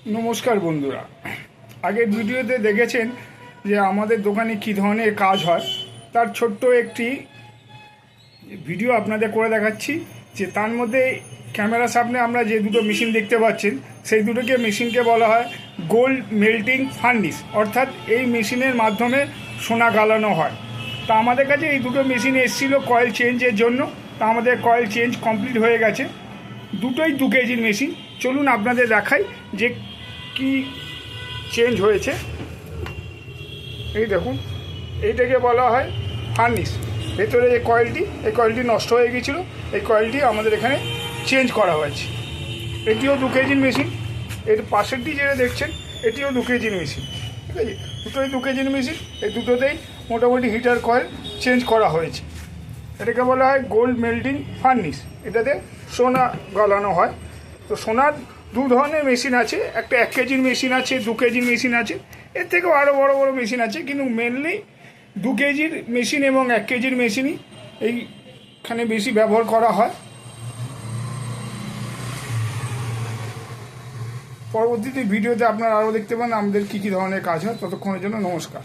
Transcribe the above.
নমস্কার বন্ধুরা, আগের ভিডিওতে দেখেছেন যে আমাদের দোকানে কী ধরনের কাজ হয়, তার ছোট্ট একটি ভিডিও আপনাদের করে দেখাচ্ছি। যে তার মধ্যে ক্যামেরার সামনে আমরা যে দুটো মেশিন দেখতে পাচ্ছেন, সেই দুটোকে মেশিনকে বলা হয় গোল্ড মেল্টিং ফার্নিশ, অর্থাৎ এই মেশিনের মাধ্যমে সোনা গালানো হয়। তা আমাদের কাছে এই দুটো মেশিন এসেছিলো কয়েল চেঞ্জের জন্য। তা আমাদের কয়েল চেঞ্জ কমপ্লিট হয়ে গেছে। দুটোই 2 কেজির মেশিন। চলুন আপনাদের দেখাই যে কি চেঞ্জ হয়েছে। এই দেখুন, এইটাকে বলা হয় ফার্নিশ। ভেতরে যে কয়েলটি, এই কয়েলটি নষ্ট হয়ে গিয়েছিলো, এই কয়েলটি আমাদের এখানে চেঞ্জ করা হয়েছে। এটিও 2 কেজির মেশিন। এর পাশেরটি যেটা দেখছেন, এটিও 2 কেজির মেশিন। ঠিক আছে, দুটোই 2 কেজির মেশিন। এই দুটোতেই মোটামুটি হিটার কয়েল চেঞ্জ করা হয়েছে। এটাকে বলা হয় গোল্ড মেল্টিং ফার্নিশ। এটাতে সোনা গলানো হয়। তো সোনার 2 ধরনের মেশিন আছে, একটা 1 কেজির মেশিন আছে, 2 কেজির মেশিন আছে, এর থেকেও আরও বড় বড় মেশিন আছে, কিন্তু মেনলি 2 কেজির মেশিন এবং 1 কেজির মেশিনই এইখানে বেশি ব্যবহার করা হয়। পরবর্তীতে ভিডিওতে আপনারা আরও দেখতে পান আমাদের কী কী ধরনের কাজ হয়। ততক্ষণের জন্য নমস্কার।